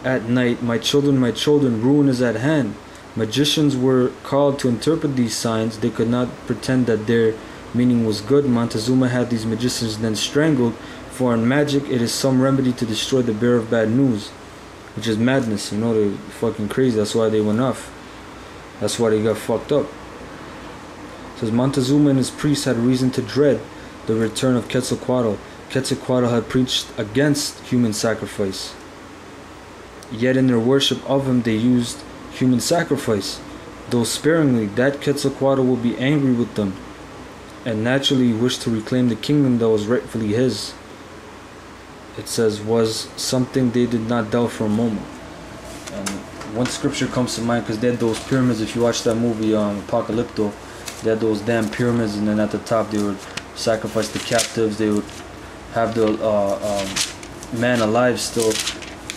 at night, my children, ruin is at hand. Magicians were called to interpret these signs. They could not pretend that their meaning was good. Montezuma had these magicians then strangled, for in magic it is some remedy to destroy the bearer of bad news, which is madness. They're fucking crazy. That's why they went off. That's why they got fucked up. It says Montezuma and his priests had reason to dread the return of Quetzalcoatl. Quetzalcoatl had preached against human sacrifice, yet in their worship of him they used human sacrifice, though sparingly. That Quetzalcoatl will be angry with them, and naturally wished to reclaim the kingdom that was rightfully his. It says, was something they did not doubt for a moment. And one scripture comes to mind, because they had those pyramids. If you watch that movie, Apocalypto, they had those damn pyramids, and then at the top they would sacrifice the captives. They would have the man alive still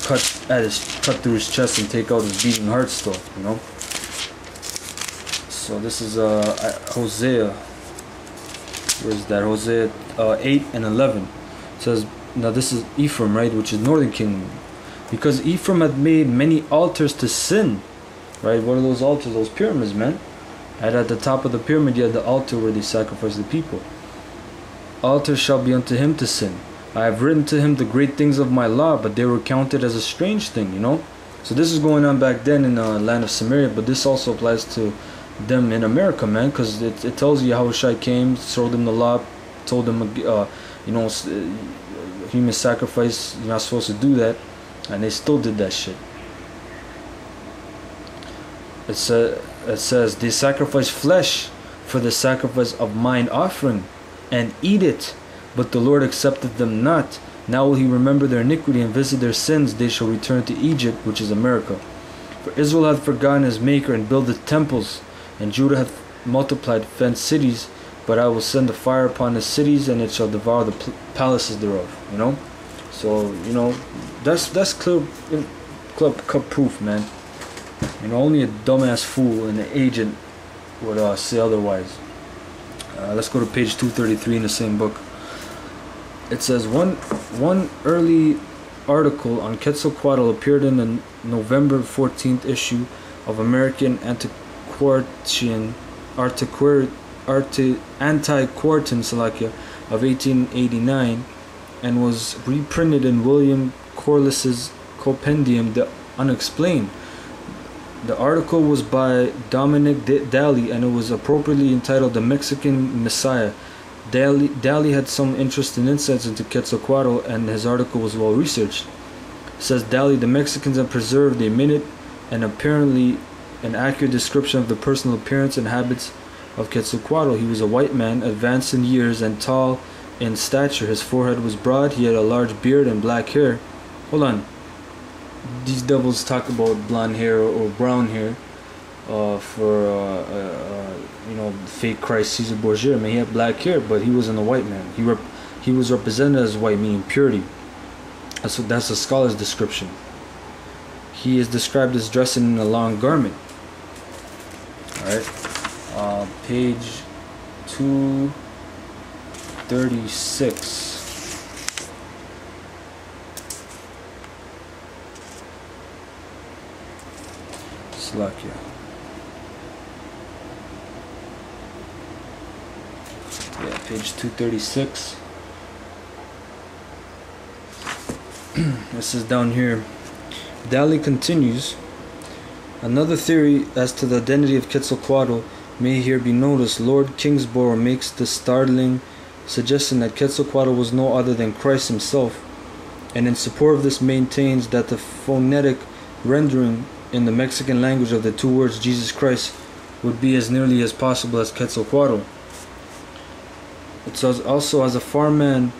cut through his chest and take out his beating heart still. So this is Hosea. Where's that? Hosea 8 and 11. It says, now this is Ephraim, right, which is northern kingdom, because Ephraim had made many altars to sin. Right? What are those altars? Those pyramids, man. And at the top of the pyramid you had the altar where they sacrificed the people. Altars shall be unto him to sin. I have written to him the great things of my law, but they were counted as a strange thing. So this is going on back then in the land of Samaria, but this also applies to them in America, man, because it tells you how Shai came, showed them the law, told them, human sacrifice, you're not supposed to do that, and they still did that shit. It says, they sacrifice flesh for the sacrifice of mine offering, and eat it, but the Lord accepted them not. Now will he remember their iniquity and visit their sins. They shall return to Egypt, which is America. For Israel hath forgotten his maker and buildeth temples, and Judah hath multiplied fenced cities, but I will send a fire upon the cities, and it shall devour the palaces thereof. So that's clear cut proof, man. Only a dumbass fool and an agent would say otherwise. Let's go to page 233 in the same book. It says one early article on Quetzalcoatl appeared in the November 14th issue of American Antiquarian Salakia of 1889, and was reprinted in William Corliss's Compendium The Unexplained. The article was by Dominic Dali, and it was appropriately entitled The Mexican Messiah. Dali had some interest and insights into Quetzalcoatl, and his article was well researched. It says Dali, the Mexicans have preserved a minute and apparently an accurate description of the personal appearance and habits of Quetzalcoatl. He was a white man, advanced in years and tall in stature. His forehead was broad. He had a large beard and black hair. Hold on. These devils talk about blonde hair or brown hair for fake Christ Caesar Borgia. Man, he had black hair, but he wasn't a white man. He was represented as white, meaning purity. That's a scholar's description. He is described as dressing in a long garment. Alright, page 236. Slovakia. Yeah, page 236. This is down here. Dali continues, another theory as to the identity of Quetzalcoatl may here be noticed. Lord Kingsborough makes the startling suggestion that Quetzalcoatl was no other than Christ himself, and in support of this maintains that the phonetic rendering in the Mexican language of the two words Jesus Christ would be as nearly as possible as Quetzalcoatl. It says also, as a farm man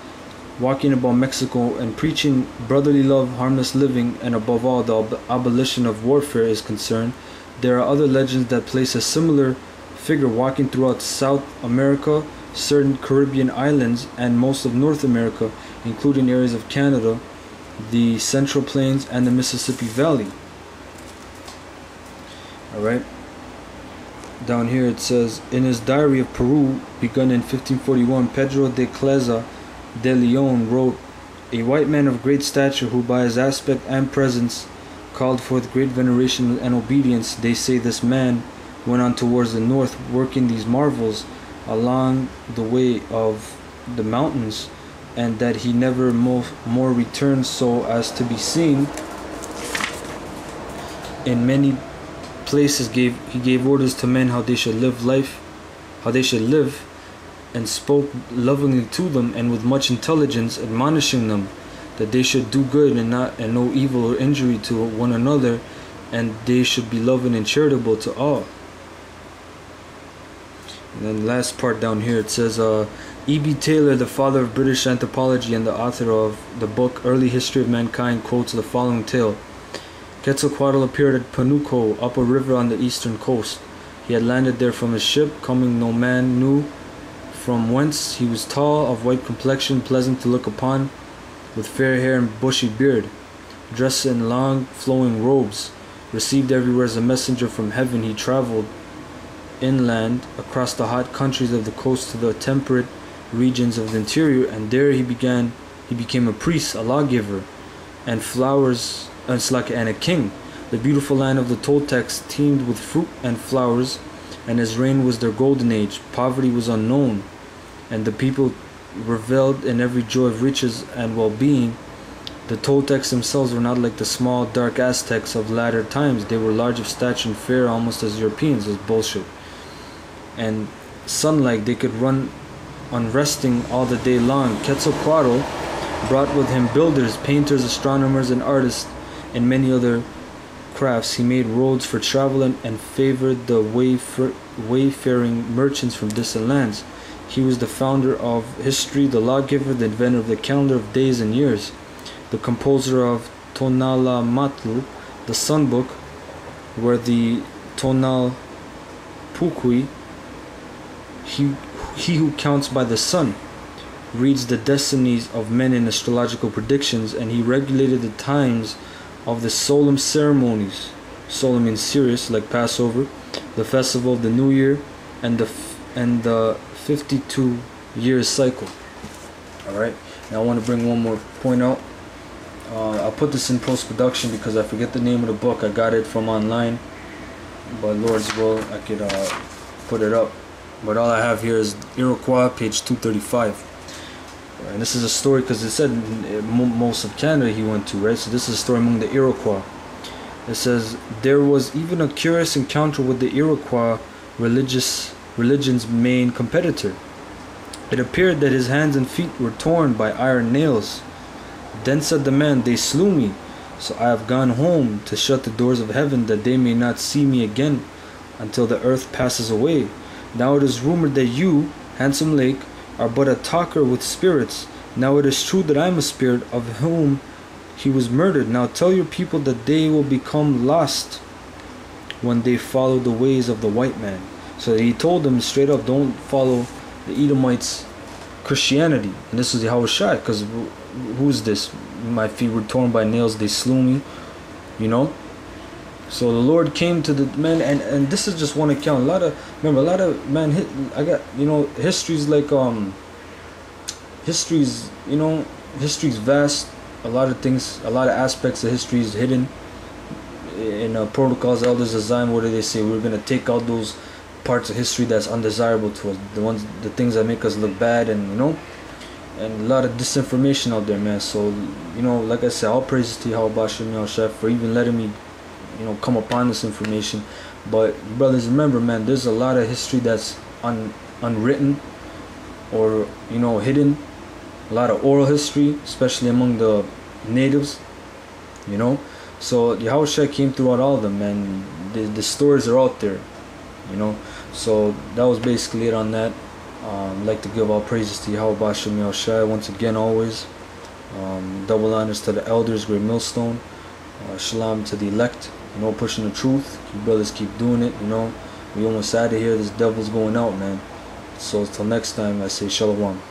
walking about Mexico and preaching brotherly love, harmless living, and above all the abolition of warfare is concerned, there are other legends that place a similar figure walking throughout South America, certain Caribbean islands, and most of North America, including areas of Canada, the Central Plains, and the Mississippi Valley. Alright, down here it says, in his diary of Peru, begun in 1541, Pedro de Cleza de Leon wrote, a white man of great stature, who by his aspect and presence called forth great veneration and obedience. They say this man went on towards the north, working these marvels along the way of the mountains, and that he never more returned, so as to be seen in many places. He gave orders to men how they should live, and spoke lovingly to them and with much intelligence, admonishing them that they should do good and no evil or injury to one another, and they should be loving and charitable to all. And then the last part down here, it says, E.B. Taylor, the father of British anthropology and the author of the book Early History of Mankind, quotes the following tale. Quetzalcoatl appeared at Panuco, up a river on the eastern coast. He had landed there from his ship, coming no man knew from whence. He was tall, of white complexion, pleasant to look upon, with fair hair and bushy beard, dressed in long flowing robes. Received everywhere as a messenger from heaven, he traveled inland across the hot countries of the coast to the temperate regions of the interior, and there he became a priest, a lawgiver, and and a king. The beautiful land of the Toltecs teemed with fruit and flowers, and his reign was their golden age. Poverty was unknown, and the people reveled in every joy of riches and well-being. The Toltecs themselves were not like the small, dark Aztecs of latter times. They were large of stature and fair, almost as Europeans. It was bullshit. And sun-like, they could run unresting all the day long. Quetzalcoatl brought with him builders, painters, astronomers, and artists, and many other crafts. He made roads for travel and favored the wayfaring merchants from distant lands. He was the founder of history, the lawgiver, the inventor of the calendar of days and years, the composer of Tonalamatl, the sun book, where the Tonal Pukui, he who counts by the sun, reads the destinies of men in astrological predictions, and he regulated the times of the solemn ceremonies. Solemn means serious, like Passover, the festival of the New Year, and the 52 years cycle. Alright, now I want to bring one more point out. I'll put this in post-production because I forget the name of the book. I got it from online, but Lord's will I could put it up. But all I have here is Iroquois, page 235. And this is a story because it said most of Canada he went to, right? So this is a story among the Iroquois. It says, there was even a curious encounter with the Iroquois religion's main competitor. It appeared that his hands and feet were torn by iron nails. Then said the man, they slew me, so I have gone home to shut the doors of heaven, that they may not see me again until the earth passes away. Now it is rumored that you, Handsome Lake, are but a talker with spirits. Now it is true that I am a spirit of whom he was murdered. Now tell your people that they will become lost when they follow the ways of the white man. So he told them straight up, don't follow the Edomites' Christianity. And this is Yahushua, because who's this? My feet were torn by nails, they slew me, you know. So the Lord came to the men, and this is just one account. A lot of history's like history's vast. A lot of things, a lot of aspects of history is hidden in protocols, elders of Zion. What do they say? We're gonna take out those parts of history that's undesirable to us, the things that make us look bad, and and a lot of disinformation out there, man. So like I said, all praises to Yahweh Chef for even letting me come upon this information. But brothers, remember, man, there's a lot of history that's unwritten or hidden. A lot of oral history, especially among the natives, so Yahushua came throughout all of them, man. The stories are out there, so that was basically it on that. I'd like to give all praises to Yahweh Bashem Yahushua once again, always. Double honors to the elders, great millstone. Shalom to the elect, pushing the truth. You brothers keep doing it, we almost out of here. This devil's going out, man. So till next time, I say shalom.